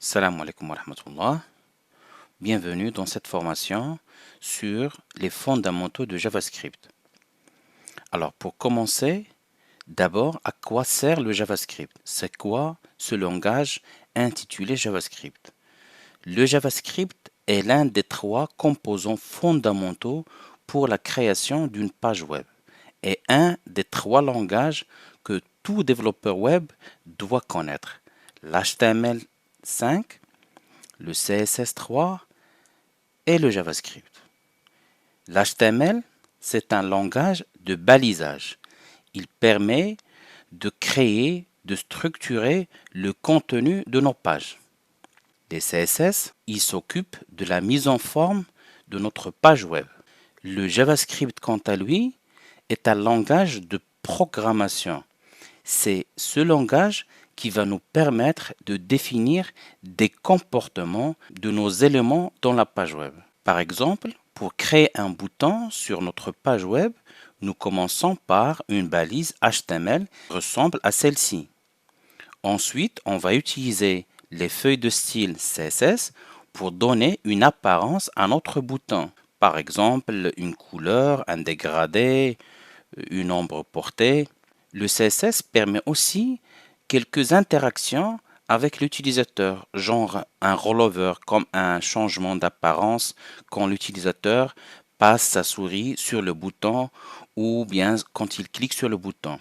Salam alaikum wa rahmatullah. Bienvenue dans cette formation sur les fondamentaux de JavaScript. Alors pour commencer, d'abord à quoi sert le JavaScript? C'est quoi ce langage intitulé JavaScript? Le JavaScript est l'un des trois composants fondamentaux pour la création d'une page web et un des trois langages que tout développeur web doit connaître. L'HTML5, le CSS3 et le JavaScript. L'HTML, c'est un langage de balisage. Il permet de créer, de structurer le contenu de nos pages. Les CSS, ils s'occupent de la mise en forme de notre page web. Le JavaScript, quant à lui, est un langage de programmation. C'est ce langage qui va nous permettre de définir des comportements de nos éléments dans la page web. Par exemple, pour créer un bouton sur notre page web, nous commençons par une balise HTML qui ressemble à celle-ci. Ensuite, on va utiliser les feuilles de style CSS pour donner une apparence à notre bouton. Par exemple, une couleur, un dégradé, une ombre portée. Le CSS permet aussi quelques interactions avec l'utilisateur, genre un rollover comme un changement d'apparence quand l'utilisateur passe sa souris sur le bouton ou bien quand il clique sur le bouton.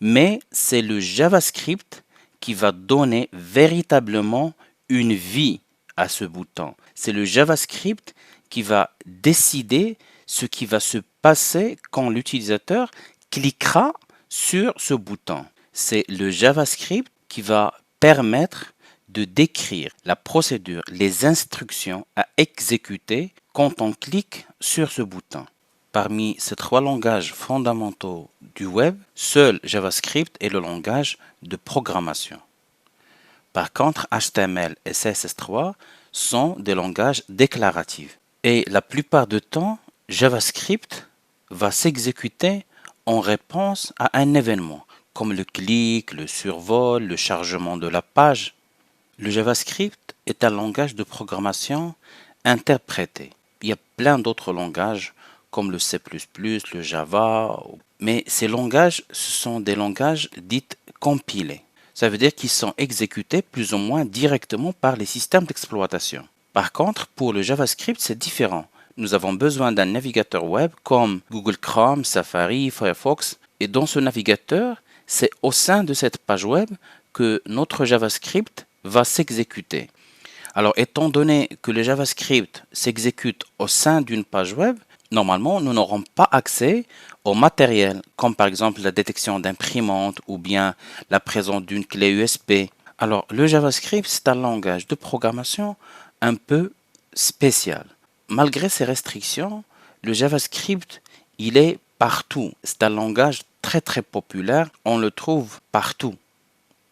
Mais c'est le JavaScript qui va donner véritablement une vie à ce bouton. C'est le JavaScript qui va décider ce qui va se passer quand l'utilisateur cliquera sur ce bouton. C'est le JavaScript qui va permettre de décrire la procédure, les instructions à exécuter quand on clique sur ce bouton. Parmi ces trois langages fondamentaux du web, seul JavaScript est le langage de programmation. Par contre, HTML et CSS3 sont des langages déclaratifs. Et la plupart du temps, JavaScript va s'exécuter en réponse à un événement, comme le clic, le survol, le chargement de la page. Le JavaScript est un langage de programmation interprété. Il y a plein d'autres langages, comme le C++, le Java, mais ces langages, ce sont des langages dits compilés. Ça veut dire qu'ils sont exécutés plus ou moins directement par les systèmes d'exploitation. Par contre, pour le JavaScript, c'est différent. Nous avons besoin d'un navigateur web comme Google Chrome, Safari, Firefox. Et dans ce navigateur, c'est au sein de cette page web que notre JavaScript va s'exécuter. Alors, étant donné que le JavaScript s'exécute au sein d'une page web, normalement, nous n'aurons pas accès au matériel, comme par exemple la détection d'imprimantes ou bien la présence d'une clé USB. Alors, le JavaScript, c'est un langage de programmation un peu spécial. Malgré ces restrictions, le JavaScript, il est partout. C'est un langage très populaire. On le trouve partout.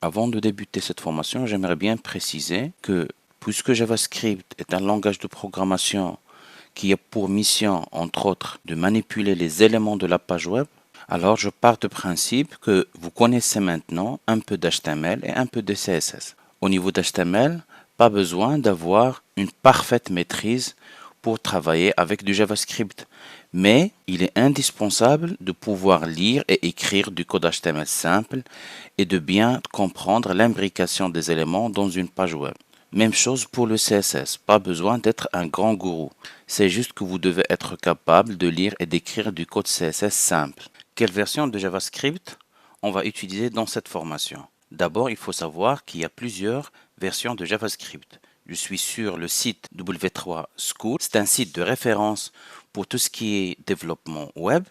Avant de débuter cette formation, j'aimerais bien préciser que puisque JavaScript est un langage de programmation qui a pour mission, entre autres, de manipuler les éléments de la page web, alors je pars du principe que vous connaissez maintenant un peu d'HTML et un peu de CSS. Au niveau d'HTML, pas besoin d'avoir une parfaite maîtrise pour travailler avec du JavaScript, mais il est indispensable de pouvoir lire et écrire du code HTML simple et de bien comprendre l'imbrication des éléments dans une page web. Même chose pour le CSS, pas besoin d'être un grand gourou. C'est juste que vous devez être capable de lire et d'écrire du code CSS simple. Quelle version de JavaScript on va utiliser dans cette formation? D'abord, il faut savoir qu'il y a plusieurs versions de JavaScript. Je suis sur le site W3 School. C'est un site de référence pour tout ce qui est développement web.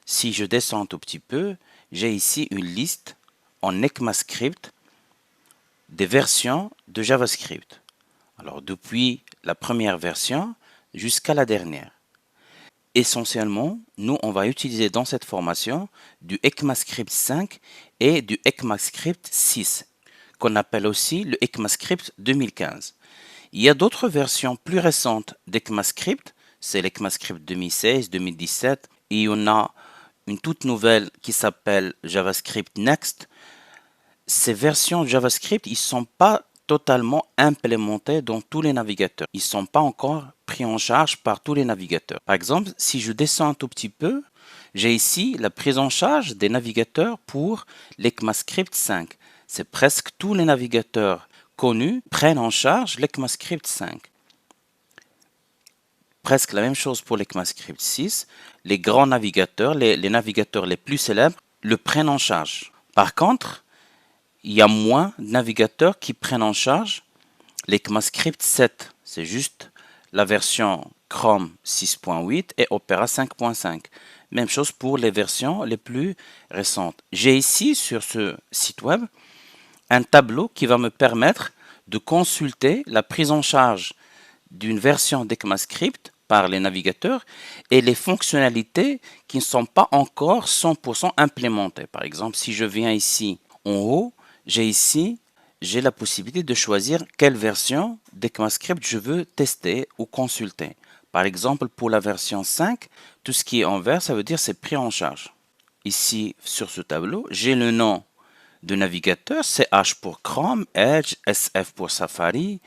Si je descends un tout petit peu, j'ai ici une liste en ECMAScript des versions de JavaScript. Alors depuis la première version jusqu'à la dernière. Essentiellement, nous on va utiliser dans cette formation du ECMAScript 5 et du ECMAScript 6, qu'on appelle aussi le ECMAScript 2015. Il y a d'autres versions plus récentes d'ECMAScript, c'est l'ECMAScript 2016, 2017, et il y en a une toute nouvelle qui s'appelle JavaScript Next. Ces versions de JavaScript, ils ne sont pas totalement implémentés dans tous les navigateurs. Ils ne sont pas encore pris en charge par tous les navigateurs. Par exemple, si je descends un tout petit peu, j'ai ici la prise en charge des navigateurs pour l'ECMAScript 5. C'est presque tous les navigateurs connus prennent en charge l'ECMAScript 5. Presque la même chose pour l'ECMAScript 6. Les grands navigateurs, les navigateurs les plus célèbres, le prennent en charge. Par contre, il y a moins de navigateurs qui prennent en charge l'ECMAScript 7. C'est juste la version Chrome 6.8 et Opera 5.5. Même chose pour les versions les plus récentes. J'ai ici sur ce site web un tableau qui va me permettre de consulter la prise en charge d'une version d'ECMAScript par les navigateurs et les fonctionnalités qui ne sont pas encore 100% implémentées. Par exemple, si je viens ici en haut, j'ai la possibilité de choisir quelle version d'ECMAScript je veux tester ou consulter. Par exemple, pour la version 5, tout ce qui est en vert, ça veut dire c'est pris en charge. Ici, sur ce tableau, j'ai le nom de navigateur, CH pour Chrome, Edge, SF pour Safari,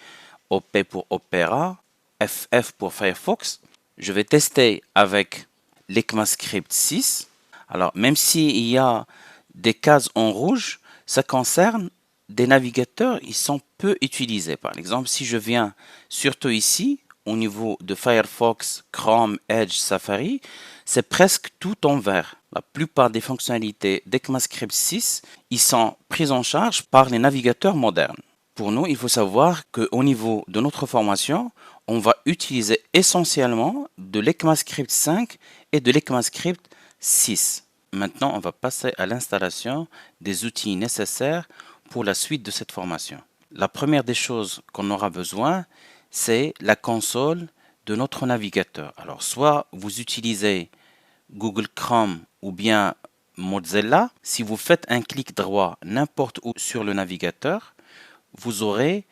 OP pour Opera, FF pour Firefox. Je vais tester avec l'ECMAScript 6. Alors, même s'il y a des cases en rouge, ça concerne des navigateurs, ils sont peu utilisés. Par exemple, si je viens surtout ici, au niveau de Firefox, Chrome, Edge, Safari, c'est presque tout en vert. La plupart des fonctionnalités d'ECMAScript 6, ils sont prises en charge par les navigateurs modernes. Pour nous, il faut savoir qu'au niveau de notre formation, on va utiliser essentiellement de l'ECMAScript 5 et de l'ECMAScript 6. Maintenant, on va passer à l'installation des outils nécessaires pour la suite de cette formation. La première des choses qu'on aura besoin, c'est la console de notre navigateur. Alors, soit vous utilisez Google Chrome ou bien Mozilla. Si vous faites un clic droit n'importe où sur le navigateur, vous aurez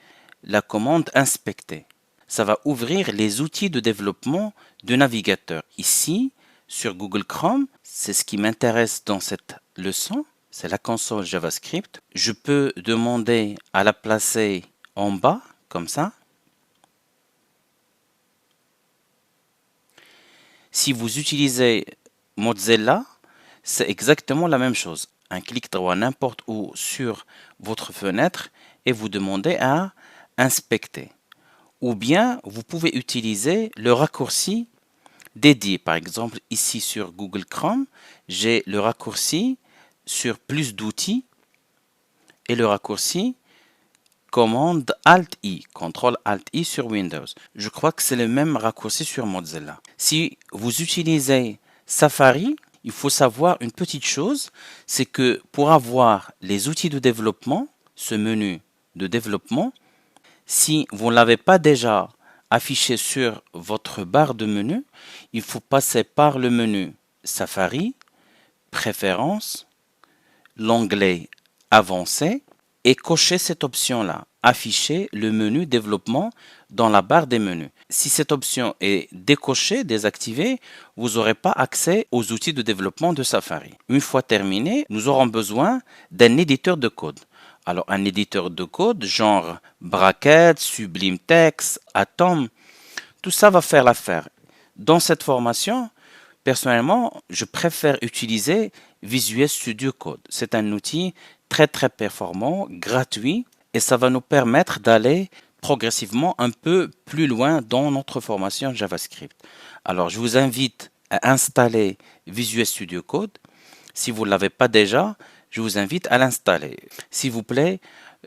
la commande inspecter. Ça va ouvrir les outils de développement de navigateur. Ici, sur Google Chrome, c'est ce qui m'intéresse dans cette leçon, c'est la console JavaScript. Je peux demander à la placer en bas, comme ça. Si vous utilisez Mozilla, c'est exactement la même chose. Un clic droit n'importe où sur votre fenêtre et vous demandez à inspecter. Ou bien vous pouvez utiliser le raccourci dédié. Par exemple, ici sur Google Chrome, j'ai le raccourci sur plus d'outils et le raccourci commande Alt-I, contrôle Alt-I sur Windows. Je crois que c'est le même raccourci sur Mozilla. Si vous utilisez Safari, il faut savoir une petite chose, c'est que pour avoir les outils de développement, ce menu de développement, si vous ne l'avez pas déjà affiché sur votre barre de menu, il faut passer par le menu Safari, Préférences, l'onglet Avancé et cocher cette option-là, afficher le menu développement dans la barre des menus. Si cette option est décochée, désactivée, vous n'aurez pas accès aux outils de développement de Safari. Une fois terminé, nous aurons besoin d'un éditeur de code. Alors, un éditeur de code, genre Bracket, Sublime Text, Atom, tout ça va faire l'affaire. Dans cette formation, personnellement, je préfère utiliser Visual Studio Code. C'est un outil très performant, gratuit, et ça va nous permettre d'aller progressivement un peu plus loin dans notre formation JavaScript. Alors, je vous invite à installer Visual Studio Code. Si vous ne l'avez pas déjà, je vous invite à l'installer. S'il vous plaît,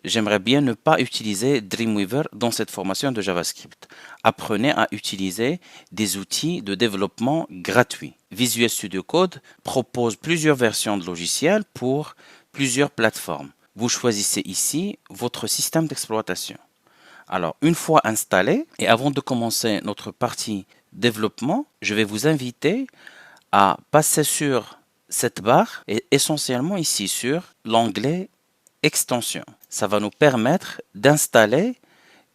j'aimerais bien ne pas utiliser Dreamweaver dans cette formation de JavaScript. Apprenez à utiliser des outils de développement gratuits. Visual Studio Code propose plusieurs versions de logiciels pour plusieurs plateformes. Vous choisissez ici votre système d'exploitation. Alors, une fois installé, et avant de commencer notre partie développement, je vais vous inviter à passer sur cette barre et essentiellement ici sur l'onglet Extensions. Ça va nous permettre d'installer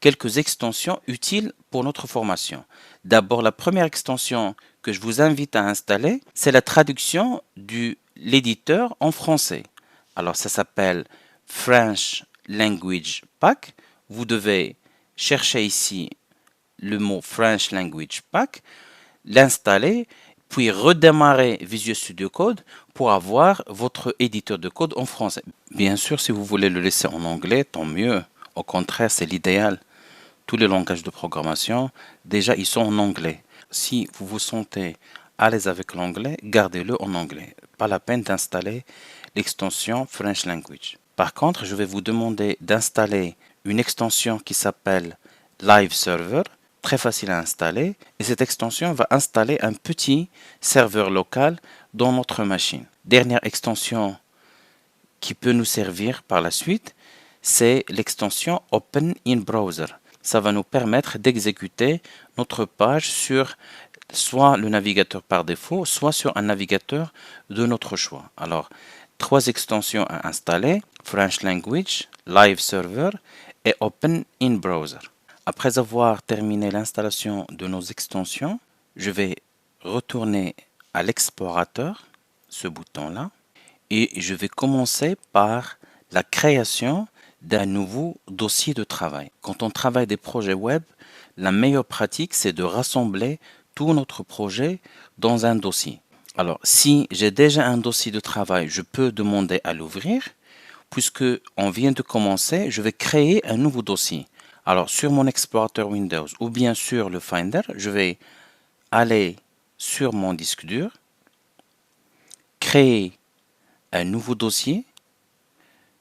quelques extensions utiles pour notre formation. D'abord, la première extension que je vous invite à installer, c'est la traduction de l'éditeur en français. Alors, ça s'appelle French Language Pack vous devez chercher ici le mot French Language Pack, l'installer, puis redémarrer Visual Studio Code pour avoir votre éditeur de code en français. Bien sûr, si vous voulez le laisser en anglais, tant mieux. Au contraire, c'est l'idéal. Tous les langages de programmation, déjà, ils sont en anglais. Si vous vous sentez à l'aise avec l'anglais, gardez-le en anglais. Pas la peine d'installer l'extension French Language. Par contre, je vais vous demander d'installer une extension qui s'appelle Live Server, très facile à installer, et cette extension va installer un petit serveur local dans notre machine. Dernière extension qui peut nous servir par la suite, c'est l'extension Open in Browser. Ça va nous permettre d'exécuter notre page sur soit le navigateur par défaut, soit sur un navigateur de notre choix. Alors, 3 extensions à installer, French Language, Live Server et Open in Browser. Après avoir terminé l'installation de nos extensions, je vais retourner à l'explorateur, ce bouton-là, et je vais commencer par la création d'un nouveau dossier de travail. Quand on travaille des projets web, la meilleure pratique, c'est de rassembler tout notre projet dans un dossier. Alors, si j'ai déjà un dossier de travail, je peux demander à l'ouvrir. Puisque on vient de commencer, je vais créer un nouveau dossier. Alors, sur mon explorateur Windows ou bien sur le Finder, je vais aller sur mon disque dur, créer un nouveau dossier.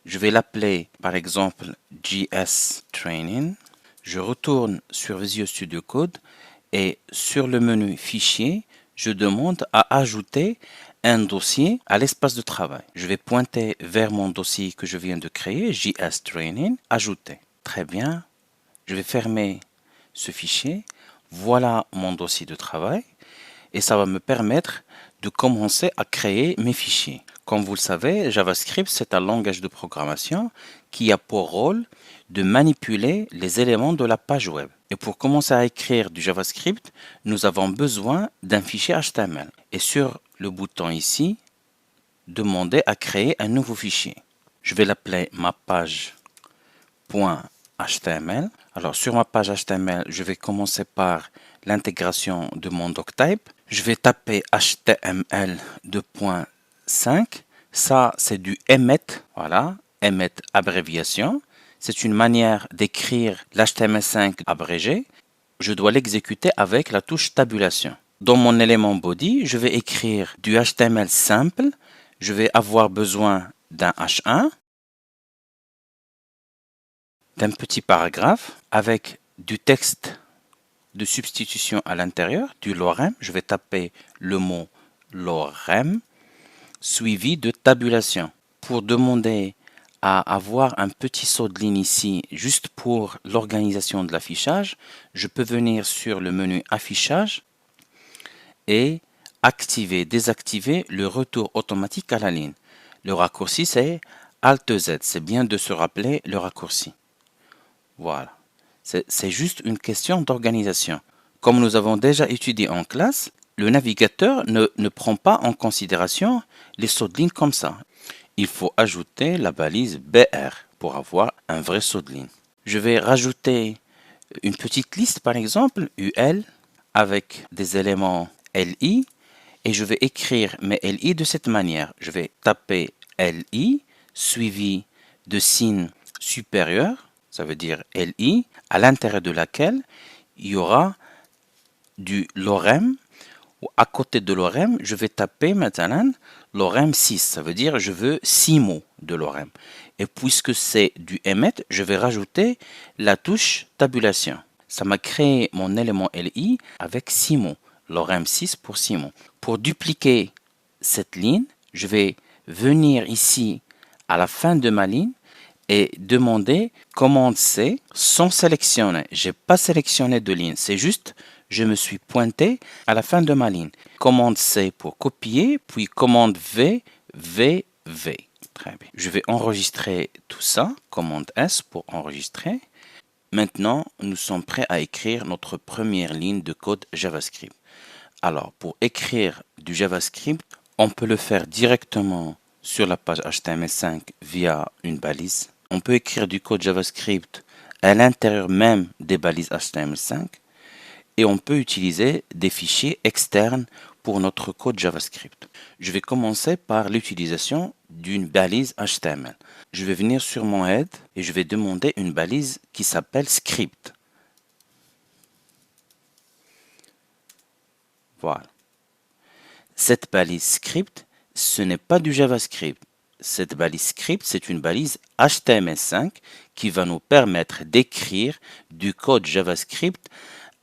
Je vais l'appeler par exemple JS Training. Je retourne sur Visual Studio Code et sur le menu Fichier, je demande à ajouter un dossier à l'espace de travail. Je vais pointer vers mon dossier que je viens de créer, JS Training, ajouter. Très bien. Je vais fermer ce fichier. Voilà mon dossier de travail et ça va me permettre de commencer à créer mes fichiers. Comme vous le savez, JavaScript, c'est un langage de programmation qui a pour rôle de manipuler les éléments de la page web. Et pour commencer à écrire du JavaScript, nous avons besoin d'un fichier HTML. Et sur le bouton ici, demander à créer un nouveau fichier. Je vais l'appeler ma page.html. Alors sur ma page HTML, je vais commencer par l'intégration de mon doctype. Je vais taper HTML 2.5. Ça, c'est du emmet. Voilà, emmet abréviation. C'est une manière d'écrire l'HTML5 abrégé. Je dois l'exécuter avec la touche tabulation. Dans mon élément body, je vais écrire du HTML simple. Je vais avoir besoin d'un H1, d'un petit paragraphe avec du texte de substitution à l'intérieur, du lorem. Je vais taper le mot lorem suivi de tabulation. Pour demander à avoir un petit saut de ligne ici, juste pour l'organisation de l'affichage, je peux venir sur le menu affichage et activer, désactiver le retour automatique à la ligne. Le raccourci, c'est Alt Z. C'est bien de se rappeler le raccourci. Voilà. C'est juste une question d'organisation. Comme nous avons déjà étudié en classe, le navigateur ne prend pas en considération les sauts de ligne comme ça. Il faut ajouter la balise BR pour avoir un vrai saut de ligne. Je vais rajouter une petite liste, par exemple, UL, avec des éléments LI, et je vais écrire mes LI de cette manière. Je vais taper LI, suivi de signe supérieur, ça veut dire LI, à l'intérieur de laquelle il y aura du lorem, ou à côté de lorem, je vais taper maintenant lorem 6, ça veut dire je veux 6 mots de lorem. Et puisque c'est du emmet, je vais rajouter la touche tabulation. Ça m'a créé mon élément LI avec 6 mots, lorem 6 pour 6 mots. Pour dupliquer cette ligne, je vais venir ici à la fin de ma ligne et demander commande C sans sélectionner. Je n'ai pas sélectionné de ligne, c'est juste je me suis pointé à la fin de ma ligne. Commande C pour copier, puis commande V, V, V. Très bien. Je vais enregistrer tout ça. Commande S pour enregistrer. Maintenant, nous sommes prêts à écrire notre première ligne de code JavaScript. Alors, pour écrire du JavaScript, on peut le faire directement sur la page HTML5 via une balise. On peut écrire du code JavaScript à l'intérieur même des balises HTML5 et on peut utiliser des fichiers externes pour notre code JavaScript. Je vais commencer par l'utilisation d'une balise HTML. Je vais venir sur mon head et je vais demander une balise qui s'appelle script. Voilà. Cette balise script, ce n'est pas du JavaScript. Cette balise script, c'est une balise HTML5 qui va nous permettre d'écrire du code JavaScript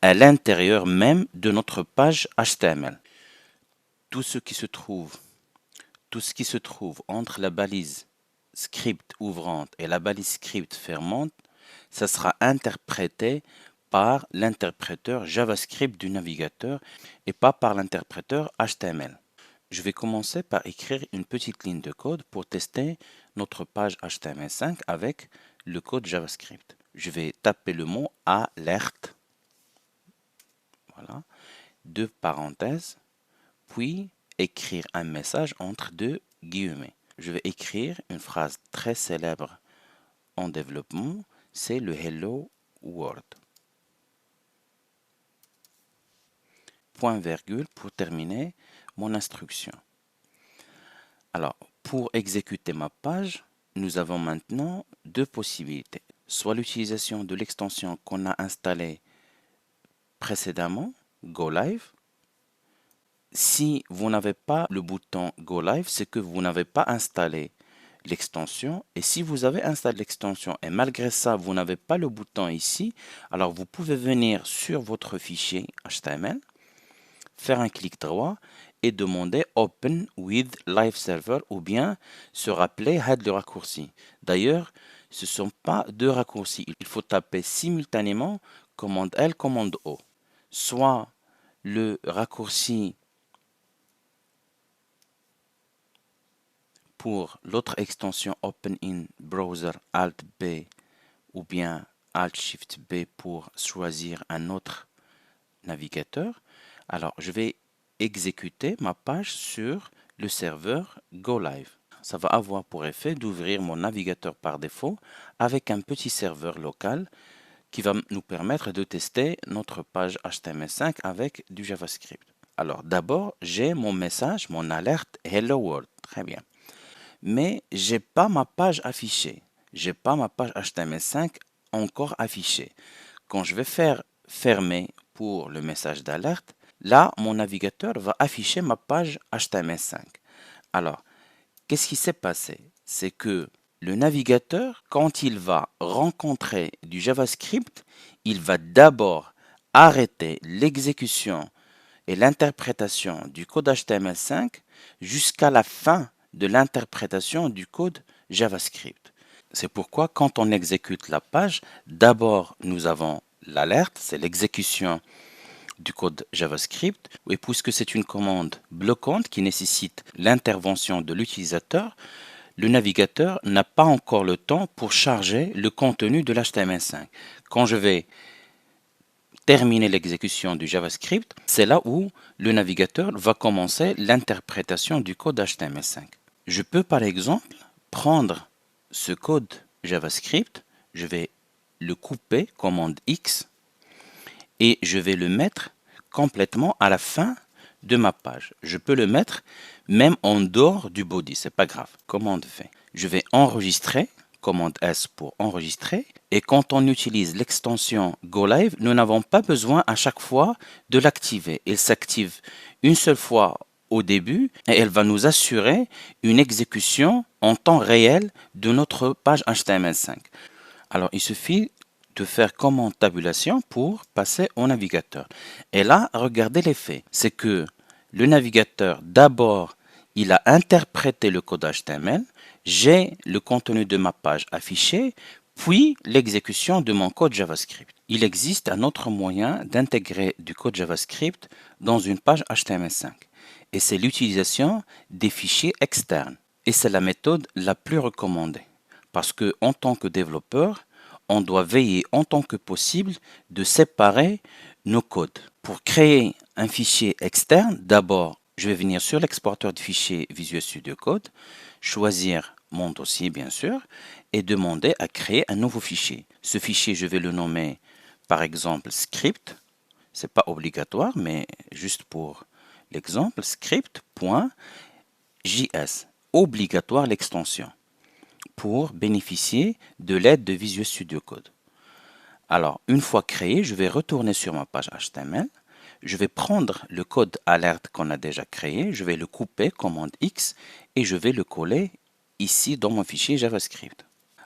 à l'intérieur même de notre page HTML. Tout ce qui se trouve entre la balise script ouvrante et la balise script fermante, ça sera interprété par l'interpréteur JavaScript du navigateur et pas par l'interpréteur HTML. Je vais commencer par écrire une petite ligne de code pour tester notre page HTML5 avec le code JavaScript. Je vais taper le mot alerte, voilà, deux parenthèses, puis écrire un message entre deux guillemets. Je vais écrire une phrase très célèbre en développement, c'est le Hello World. Point virgule pour terminer mon instruction. Alors, pour exécuter ma page, nous avons maintenant deux possibilités. Soit l'utilisation de l'extension qu'on a installée précédemment, Go Live. Si vous n'avez pas le bouton Go Live, c'est que vous n'avez pas installé l'extension. Et si vous avez installé l'extension et malgré ça, vous n'avez pas le bouton ici, alors vous pouvez venir sur votre fichier HTML, faire un clic droit et demander Open with Live Server ou bien se rappeler le raccourci. D'ailleurs, ce ne sont pas deux raccourcis. Il faut taper simultanément commande L, commande O. Soit le raccourci pour l'autre extension Open in Browser Alt B ou bien Alt Shift B pour choisir un autre navigateur. Alors, je vais exécuter ma page sur le serveur Go Live. Ça va avoir pour effet d'ouvrir mon navigateur par défaut avec un petit serveur local qui va nous permettre de tester notre page HTML5 avec du JavaScript. Alors, d'abord, j'ai mon message, mon alerte Hello World. Très bien. Mais j'ai pas ma page affichée. J'ai pas ma page HTML5 encore affichée. Quand je vais faire fermer pour le message d'alerte, là, mon navigateur va afficher ma page HTML5. Alors, qu'est-ce qui s'est passé? C'est que le navigateur, quand il va rencontrer du JavaScript, il va d'abord arrêter l'exécution et l'interprétation du code HTML5 jusqu'à la fin de l'interprétation du code JavaScript. C'est pourquoi quand on exécute la page, d'abord nous avons l'alerte, c'est l'exécution du code JavaScript, et puisque c'est une commande bloquante qui nécessite l'intervention de l'utilisateur, le navigateur n'a pas encore le temps pour charger le contenu de l'HTML5. Quand je vais terminer l'exécution du JavaScript, c'est là où le navigateur va commencer l'interprétation du code HTML5. Je peux par exemple prendre ce code JavaScript, je vais le couper, commande X, et je vais le mettre complètement à la fin de ma page. Je peux le mettre même en dehors du body, c'est pas grave. Commande V. Je vais enregistrer, commande S pour enregistrer. Et quand on utilise l'extension Go Live, nous n'avons pas besoin à chaque fois de l'activer. Elle s'active une seule fois au début et elle va nous assurer une exécution en temps réel de notre page HTML5. Alors, il suffit de faire commande tabulation pour passer au navigateur. Et là, regardez l'effet. C'est que le navigateur, d'abord, il a interprété le code HTML, j'ai le contenu de ma page affiché, puis l'exécution de mon code JavaScript. Il existe un autre moyen d'intégrer du code JavaScript dans une page HTML5. Et c'est l'utilisation des fichiers externes. Et c'est la méthode la plus recommandée. Parce que en tant que développeur, on doit veiller en tant que possible de séparer nos codes. Pour créer un fichier externe, d'abord, je vais venir sur l'exporteur de fichiers Visual Studio Code, choisir mon dossier bien sûr, et demander à créer un nouveau fichier. Ce fichier, je vais le nommer par exemple script. C'est pas obligatoire, mais juste pour l'exemple, script.js. Obligatoire l'extension pour bénéficier de l'aide de Visual Studio Code. Alors, une fois créé, je vais retourner sur ma page HTML. Je vais prendre le code alerte qu'on a déjà créé, je vais le couper, commande X, et je vais le coller ici dans mon fichier JavaScript.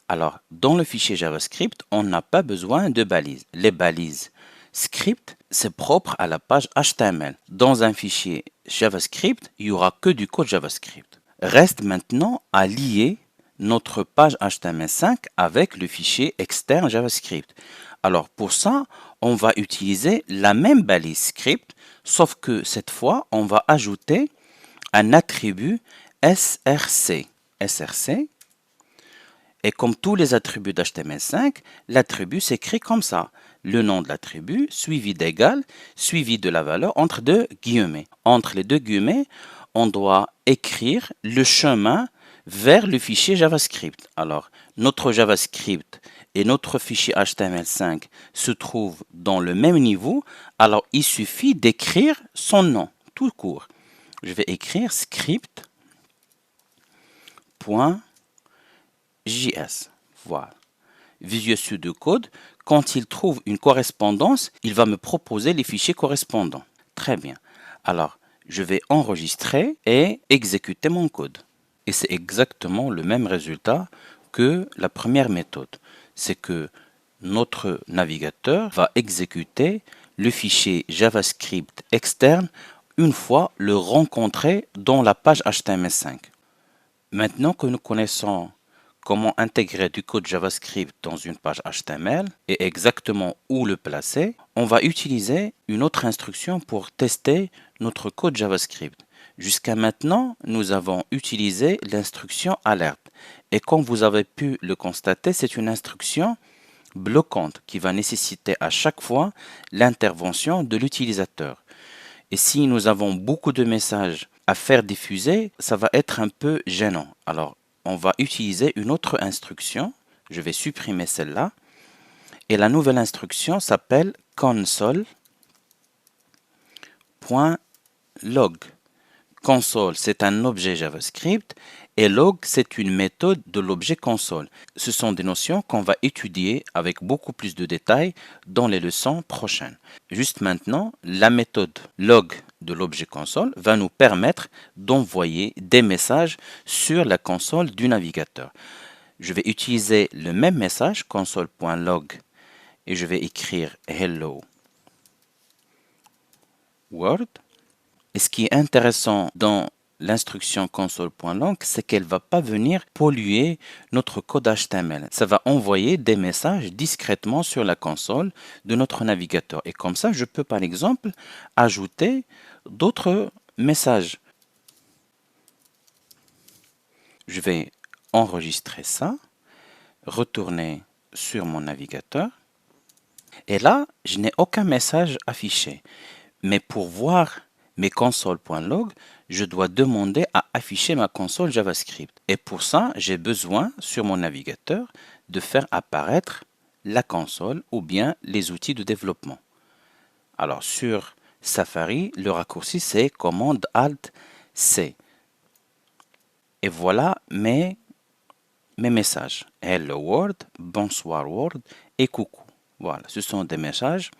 Alors, dans le fichier JavaScript, on n'a pas besoin de balises. Les balises script, c'est propre à la page HTML. Dans un fichier JavaScript, il n'y aura que du code JavaScript. Reste maintenant à lier notre page HTML5 avec le fichier externe JavaScript. Alors pour ça, on va utiliser la même balise script, sauf que cette fois, on va ajouter un attribut src. src, et comme tous les attributs d'HTML5, l'attribut s'écrit comme ça. Le nom de l'attribut, suivi d'égal, suivi de la valeur entre deux guillemets. Entre les deux guillemets, on doit écrire le chemin vers le fichier JavaScript. Alors, notre JavaScript et notre fichier HTML5 se trouvent dans le même niveau, alors il suffit d'écrire son nom, tout court. Je vais écrire script.js. Voilà. Visual Studio Code, quand il trouve une correspondance, il va me proposer les fichiers correspondants. Très bien. Alors, je vais enregistrer et exécuter mon code. Et c'est exactement le même résultat que la première méthode. C'est que notre navigateur va exécuter le fichier JavaScript externe une fois le rencontré dans la page HTML5. Maintenant que nous connaissons comment intégrer du code JavaScript dans une page HTML et exactement où le placer, on va utiliser une autre instruction pour tester notre code JavaScript. Jusqu'à maintenant, nous avons utilisé l'instruction alerte. Et comme vous avez pu le constater, c'est une instruction bloquante qui va nécessiter à chaque fois l'intervention de l'utilisateur. Et si nous avons beaucoup de messages à faire diffuser, ça va être un peu gênant. Alors, on va utiliser une autre instruction. Je vais supprimer celle-là. Et la nouvelle instruction s'appelle console.log. Console, c'est un objet JavaScript et log, c'est une méthode de l'objet console. Ce sont des notions qu'on va étudier avec beaucoup plus de détails dans les leçons prochaines. Juste maintenant, la méthode log de l'objet console va nous permettre d'envoyer des messages sur la console du navigateur. Je vais utiliser le même message, console.log, et je vais écrire hello world. Et ce qui est intéressant dans l'instruction console.log, c'est qu'elle ne va pas venir polluer notre code HTML. Ça va envoyer des messages discrètement sur la console de notre navigateur. Et comme ça, je peux par exemple ajouter d'autres messages. Je vais enregistrer ça, retourner sur mon navigateur. Et là, je n'ai aucun message affiché. Mais pour voir mes console.log, je dois demander à afficher ma console JavaScript. Et pour ça, j'ai besoin, sur mon navigateur, de faire apparaître la console ou bien les outils de développement. Alors, sur Safari, le raccourci, c'est commande Alt-C. Et voilà mes messages. Hello world, bonsoir world et coucou. Voilà, ce sont des messages.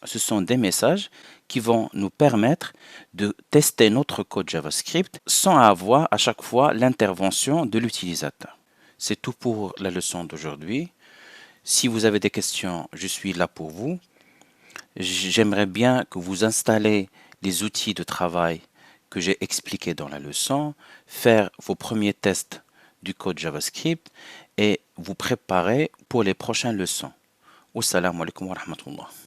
Ce sont des messages qui vont nous permettre de tester notre code JavaScript sans avoir à chaque fois l'intervention de l'utilisateur. C'est tout pour la leçon d'aujourd'hui. Si vous avez des questions, je suis là pour vous. J'aimerais bien que vous installez les outils de travail que j'ai expliqués dans la leçon, faire vos premiers tests du code JavaScript et vous préparer pour les prochaines leçons. Wassalamu alaikum wa rahmatullah.